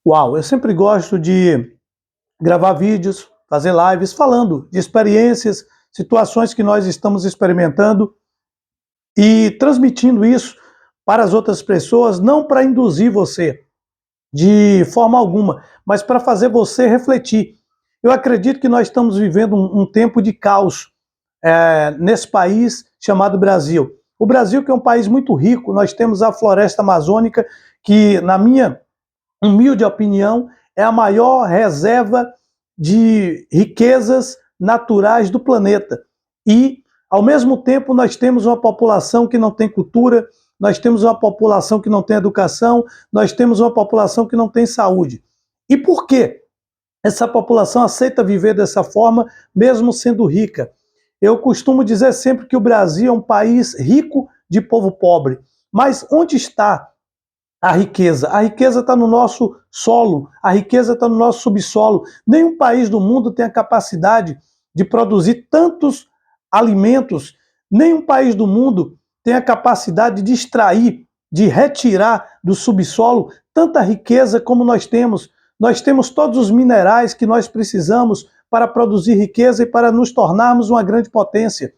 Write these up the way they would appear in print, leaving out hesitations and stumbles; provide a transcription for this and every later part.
Uau, eu sempre gosto de gravar vídeos, fazer lives falando de experiências, situações que nós estamos experimentando e transmitindo isso para as outras pessoas, não para induzir você de forma alguma, mas para fazer você refletir. Eu acredito que nós estamos vivendo um tempo de caos nesse país chamado Brasil. O Brasil, que é um país muito rico, nós temos a floresta amazônica, que, na minha humilde opinião, é a maior reserva de riquezas naturais do planeta. E, ao mesmo tempo, nós temos uma população que não tem cultura, nós temos uma população que não tem educação, nós temos uma população que não tem saúde. E por que essa população aceita viver dessa forma, mesmo sendo rica? Eu costumo dizer sempre que o Brasil é um país rico de povo pobre. Mas onde está a riqueza? A riqueza está no nosso solo, a riqueza está no nosso subsolo. Nenhum país do mundo tem a capacidade de produzir tantos alimentos, nenhum país do mundo tem a capacidade de extrair, de retirar do subsolo tanta riqueza como nós temos. Nós temos todos os minerais que nós precisamos para produzir riqueza e para nos tornarmos uma grande potência.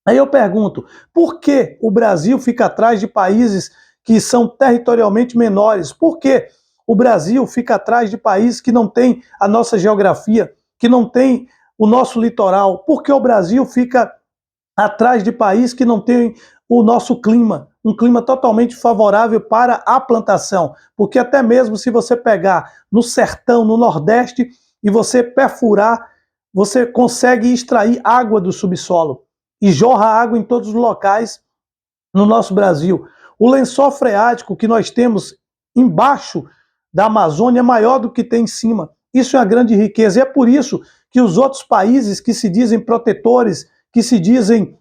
Aí eu pergunto, por que o Brasil fica atrás de países que são territorialmente menores? Por que o Brasil fica atrás de países que não têm a nossa geografia, que não têm o nosso litoral? Por que o Brasil fica atrás de países que não têm o nosso clima, um clima totalmente favorável para a plantação? Porque até mesmo se você pegar no sertão, no Nordeste, e você perfurar, você consegue extrair água do subsolo e jorra água em todos os locais no nosso Brasil. O lençol freático que nós temos embaixo da Amazônia é maior do que tem em cima. Isso é uma grande riqueza. E é por isso que os outros países que se dizem protetores, que se dizem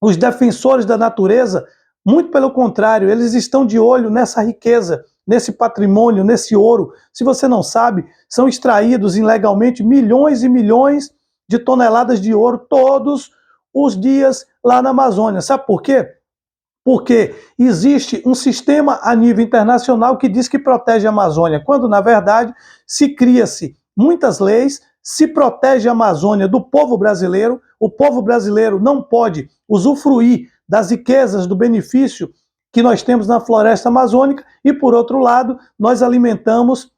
os defensores da natureza, muito pelo contrário, eles estão de olho nessa riqueza, nesse patrimônio, nesse ouro. Se você não sabe, são extraídos ilegalmente milhões e milhões de toneladas de ouro todos os dias lá na Amazônia. Sabe por quê? Porque existe um sistema a nível internacional que diz que protege a Amazônia, quando, na verdade, se cria-se muitas leis, se protege a Amazônia do povo brasileiro, o povo brasileiro não pode usufruir das riquezas, do benefício que nós temos na floresta amazônica, e, por outro lado, nós alimentamos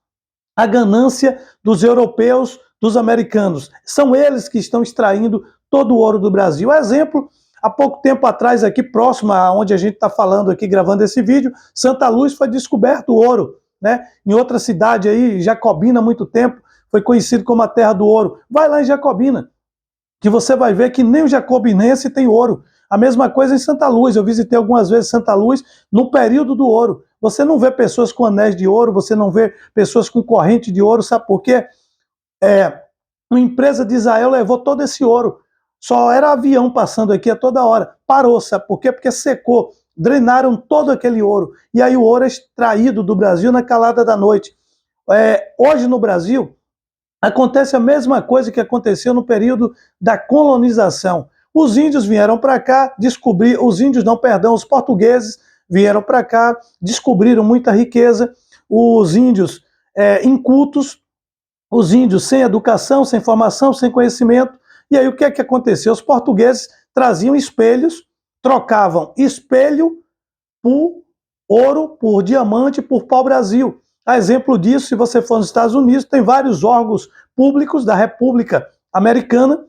a ganância dos europeus, dos americanos. São eles que estão extraindo todo o ouro do Brasil. Exemplo, há pouco tempo atrás, aqui próximo a onde a gente está falando aqui, gravando esse vídeo, Santa Luz foi descoberto ouro, né? Em outra cidade aí, Jacobina, há muito tempo, foi conhecido como a terra do ouro. Vai lá em Jacobina, que você vai ver que nem o jacobinense tem ouro. A mesma coisa em Santa Luz. Eu visitei algumas vezes Santa Luz no período do ouro. Você não vê pessoas com anéis de ouro, você não vê pessoas com corrente de ouro, sabe por quê? Uma empresa de Israel levou todo esse ouro. Só era avião passando aqui a toda hora. Parou, sabe por quê? Porque secou. Drenaram todo aquele ouro. E aí o ouro é extraído do Brasil na calada da noite. Hoje no Brasil, acontece a mesma coisa que aconteceu no período da colonização. Os índios vieram para cá, os portugueses vieram para cá, descobriram muita riqueza. Os índios incultos, os índios sem educação, sem formação, sem conhecimento. E aí o que é que aconteceu? Os portugueses traziam espelhos, trocavam espelho por ouro, por diamante, por pau-brasil. A exemplo disso, se você for nos Estados Unidos, tem vários órgãos públicos da República Americana,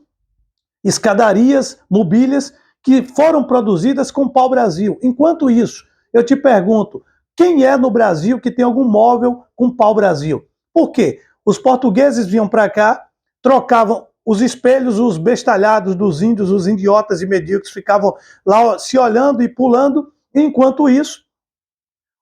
escadarias, mobílias, que foram produzidas com pau-brasil. Enquanto isso, eu te pergunto, quem é no Brasil que tem algum móvel com pau-brasil? Por quê? Os portugueses vinham para cá, trocavam os espelhos, os bestalhados dos índios, os idiotas e medíocres ficavam lá se olhando e pulando, enquanto isso,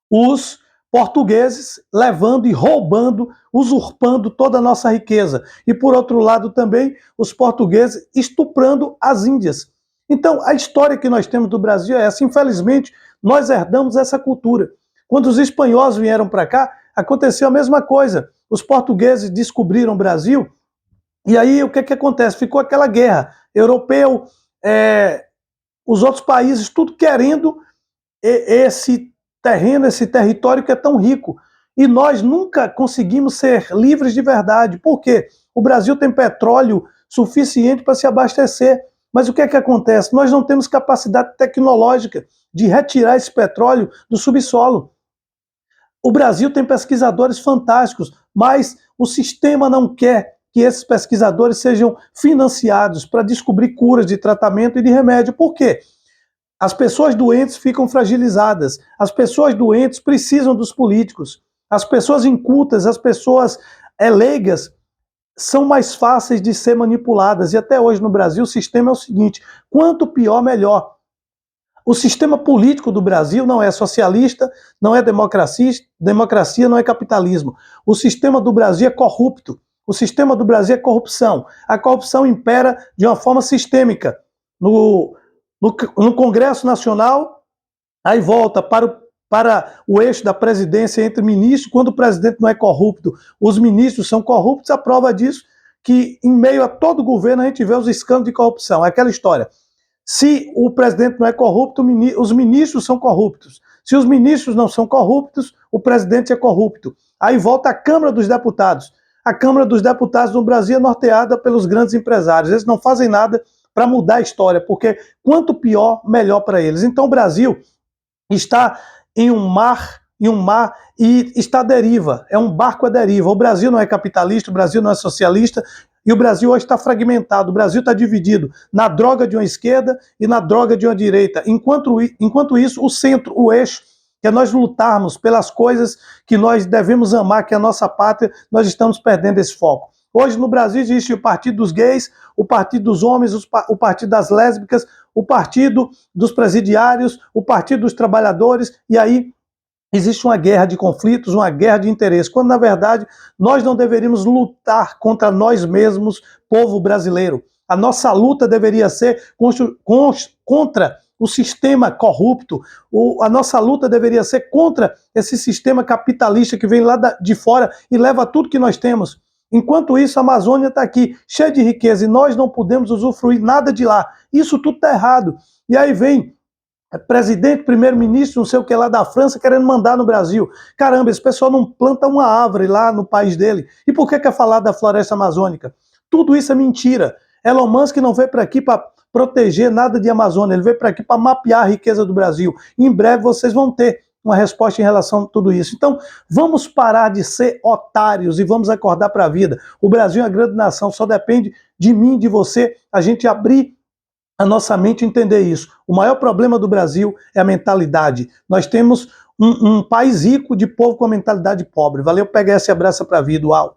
os portugueses levando e roubando, usurpando toda a nossa riqueza. E, por outro lado, também os portugueses estuprando as índias. Então, a história que nós temos do Brasil é essa. Infelizmente, nós herdamos essa cultura. Quando os espanhóis vieram para cá, aconteceu a mesma coisa. Os portugueses descobriram o Brasil, e aí o que que acontece? Ficou aquela guerra. Europeu, os outros países, tudo querendo esse terreno, esse território que é tão rico. E nós nunca conseguimos ser livres de verdade. Por quê? O Brasil tem petróleo suficiente para se abastecer. Mas o que é que acontece? Nós não temos capacidade tecnológica de retirar esse petróleo do subsolo. O Brasil tem pesquisadores fantásticos, mas o sistema não quer que esses pesquisadores sejam financiados para descobrir curas de tratamento e de remédio. Por quê? As pessoas doentes ficam fragilizadas. As pessoas doentes precisam dos políticos. As pessoas incultas, as pessoas leigas, são mais fáceis de ser manipuladas. E até hoje no Brasil o sistema é o seguinte: quanto pior, melhor. O sistema político do Brasil não é socialista, não é democracia não é capitalismo. O sistema do Brasil é corrupto. O sistema do Brasil é corrupção. A corrupção impera de uma forma sistêmica. No Congresso Nacional, aí volta para o eixo da presidência entre ministros. Quando o presidente não é corrupto, os ministros são corruptos. A prova disso que, em meio a todo governo, a gente vê os escândalos de corrupção. É aquela história. Se o presidente não é corrupto, os ministros são corruptos. Se os ministros não são corruptos, o presidente é corrupto. Aí volta a Câmara dos Deputados. A Câmara dos Deputados no Brasil é norteada pelos grandes empresários. Eles não fazem nada para mudar a história, porque quanto pior, melhor para eles. Então o Brasil está em um mar e está à deriva. É um barco à deriva. O Brasil não é capitalista, o Brasil não é socialista, e o Brasil hoje está fragmentado. O Brasil está dividido na droga de uma esquerda e na droga de uma direita. Enquanto isso, o centro, o eixo, que é nós lutarmos pelas coisas que nós devemos amar, que é a nossa pátria, nós estamos perdendo esse foco. Hoje no Brasil existe o Partido dos Gays, o Partido dos Homens, o Partido das Lésbicas, o Partido dos Presidiários, o Partido dos Trabalhadores, e aí existe uma guerra de conflitos, uma guerra de interesses, quando na verdade nós não deveríamos lutar contra nós mesmos, povo brasileiro. A nossa luta deveria ser contra o sistema corrupto, a nossa luta deveria ser contra esse sistema capitalista que vem lá de fora e leva tudo que nós temos. Enquanto isso, a Amazônia está aqui, cheia de riqueza, e nós não podemos usufruir nada de lá. Isso tudo está errado. E aí vem presidente, primeiro-ministro, não sei o que lá da França, querendo mandar no Brasil. Caramba, esse pessoal não planta uma árvore lá no país dele. E por que quer falar da floresta amazônica? Tudo isso é mentira. Elon Musk não veio para aqui para proteger nada de Amazônia, ele veio para aqui para mapear a riqueza do Brasil. E em breve vocês vão ter uma resposta em relação a tudo isso. Então, vamos parar de ser otários e vamos acordar para a vida. O Brasil é uma grande nação, só depende de mim, de você, a gente abrir a nossa mente e entender isso. O maior problema do Brasil é a mentalidade. Nós temos um país rico de povo com a mentalidade pobre. Valeu, pega essa e abraça para a vida. Uau!